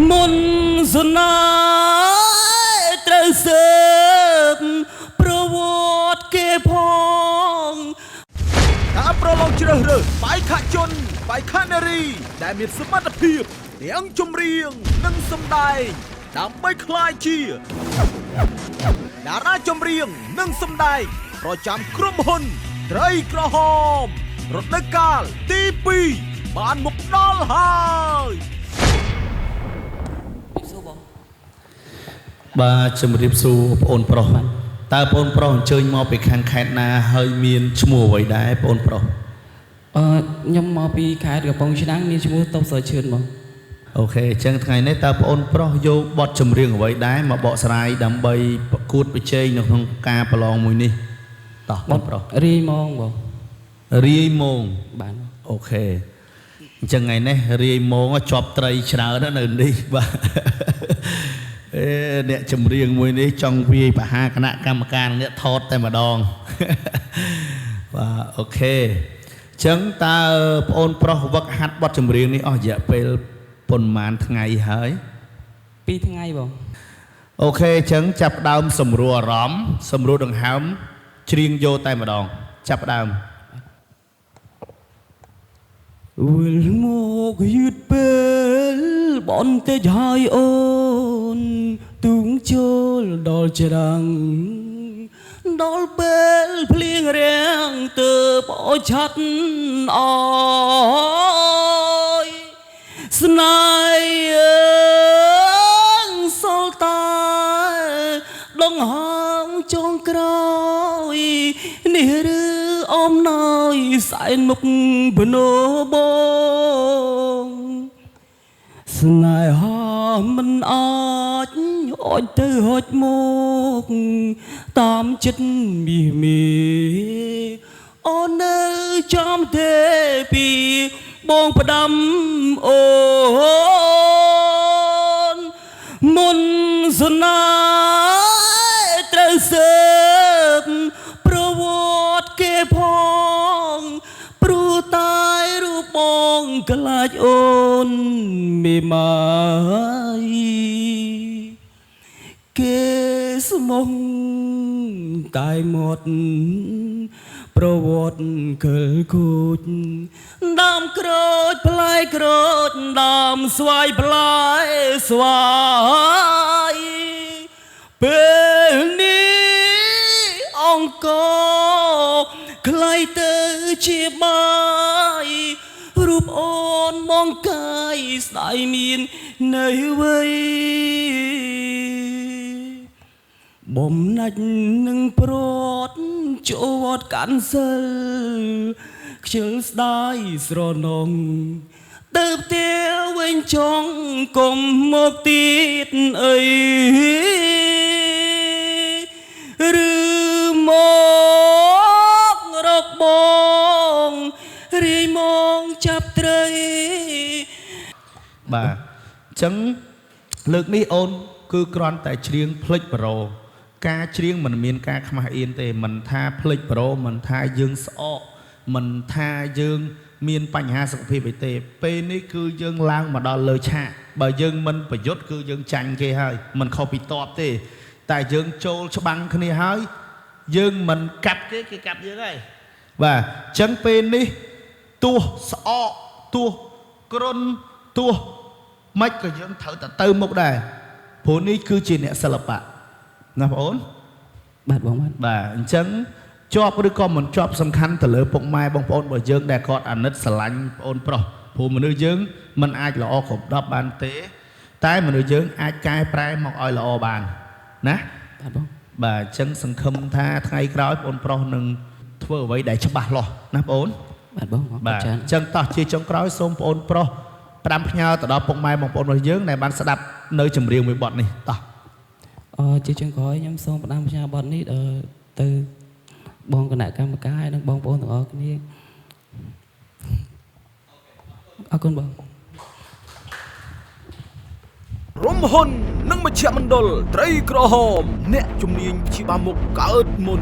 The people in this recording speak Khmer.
មុនសណាត្រូវសើបប្រវត្តិគេផងការប្រឡងជ្រើសរើសបាយខជនបាយខនារីដែលមានសមត្ថភាពទាំងចម្រៀងនិងសម្ដែងដើម្បីក្លាយជាតារាចម្រៀងនិងសម្ដែងប្រចាំក្រុមហ៊ុនត្រីក្រហមរដូវកាលទី2បានមកដល់ហើយបាទជំរាបសួរបងអូនប្រុសតើបងអូនប្រុសអញ្ជើញមកពីខាងខេត្តណាហើយមានឈ្មោះអ្វីដែរបងអូនប្រុសខ្ញុំមកពីខេត្តកំពង់ឆ្នាំងមានឈ្មោះតបសឈឿនមកអូខេអញ្ចឹងថ្ងៃនេះតើបងអូនប្រុសយកបទចម្រៀងអ្វីដែរមកបកស្រាយដើម្បីប្រកួតប្រជែងនៅក្នុងការប្រឡងមួយនេះតោះបងប្រុសរាយម៉ងបងរាយម៉ងបាទអូខេអញ្ចឹងថ្ងៃនេះរាយម៉ងជាប់ត្រីច្រើននៅនេះបាទអ្នកចម្រៀងមួយនេះចង់វាយបហាគណៈកម្មការអ្នកថតតែម្ដងបាទអូខេអញ្ចឹងតើបងអូនប្រុសវឹកហាត់បទចម្រៀងនេះអស់រយៈពេលប៉ុន្មានថ្ងៃហើយ2ថ្ងៃបងអូខេអញ្ចឹងចាប់ដើមសម្រួលអារម្មណ៍សម្រួលដង្ហើមច្រៀងយកតែម្ដងចាប់ដើមវិលមកយឺតពេលបនទេចហើយអូនទូងចូលដល់ច្រាំងដល់ពេលភ្លៀងរាំងទើបអោឆាត់អើយស្នេហ៍សល់តែដងហើមចុងក្រោយនេះឬអំណោយសែនមុខភ្នោបងស្នេហាមិនអាចទៅហុចមកតាមចិត្តមាសមេអូននៅចាំទេពីបងផ្ដាំអូនមុនសណាត្រូវសើបប្រវត្តិគេផងព្រោះតែរូបបងខ្លាចអូនមេម៉ាយគេស្មុំតែមាត់ប្រវត្តិកិលគូចដើមក្រូចផ្លែក្រូចដើមស្វាយផ្លែស្វាយពេលនេះអង្គខ្លៃទៅជាបាយរូបអូនមងកាយស្ដាយមាននៅវ័យបំណាច់នឹងប្រត់ចូលវត្តកាន់សិលខ្ជិលស្ដាយស្រនងទៅផ្ទះវិញចង់កុំមកទៀតអីឬមករកបងរាយម៉ងចាប់ត្រីបាទអញ្ចឹងលើកនេះអូនគឺគ្រាន់តែច្រៀងភ្លេចប្រូការច្រៀងមិនមានការខ្មាស់អៀនទេមិនថាភ្លេចប្រូមិនថាយើងស្អកមិនថាយើងមានបញ្ហាសុខភាពអីទេពេលនេះគឺយើងឡើងមកដល់លើឆាកបើយើងមិនប្រយុទ្ធគឺយើងចាញ់គេហើយមិនខុសពីតបទេតែយើងចូលច្បាំងគ្នាហើយយើងមិនកាប់គេគេកាប់យើងហើយបាទអញ្ចឹងពេលនេះទោះស្អកទោះគ្រុនទោះមិនក៏យើងត្រូវតែទៅមុខដែរព្រោះនេះគឺជាអ្នកសិល្បៈណាបងអូនបាទបងបាទអញ្ចឹងជាប់ឬក៏មិនជាប់សំខាន់ទៅលើពុកម៉ែបងប្អូនរបស់យើងដែលគាត់អាណិតស្រឡាញ់បងអូនប្រុសព្រោះមនុស្សយើងមិនអាចល្អគ្រប់10បានទេតែមនុស្សយើងអាចកែប្រែមកឲ្យល្អបានណាបាទបងបាទអញ្ចឹងសង្ឃឹមថាថ្ងៃក្រោយបងអូនប្រុសនឹងធ្វើអ្វីដែលច្បាស់លាស់ណាបងអូនបាទបងបាទអញ្ចឹងតោះជាចុងក្រោយសូមបងអូនប្រុសផ្ដាំផ្ញើទៅដល់ពុកម៉ែបងប្អូនរបស់យើងដែលបានស្ដាប់នៅចម្រៀងមួយបទនេះតោះជាចុងក្រោយខ្ញុំសូមផ្ដាំផ្ញើបទនេះទៅបងគណៈកម្មការហើយនិងបងប្អូនទាំងអស់គ្នាអរគុណបងរំហ៊ុននិងមជ្ឈមណ្ឌលត្រីក្រហមអ្នកជំនាញព្យាបាលមុខកើតមុន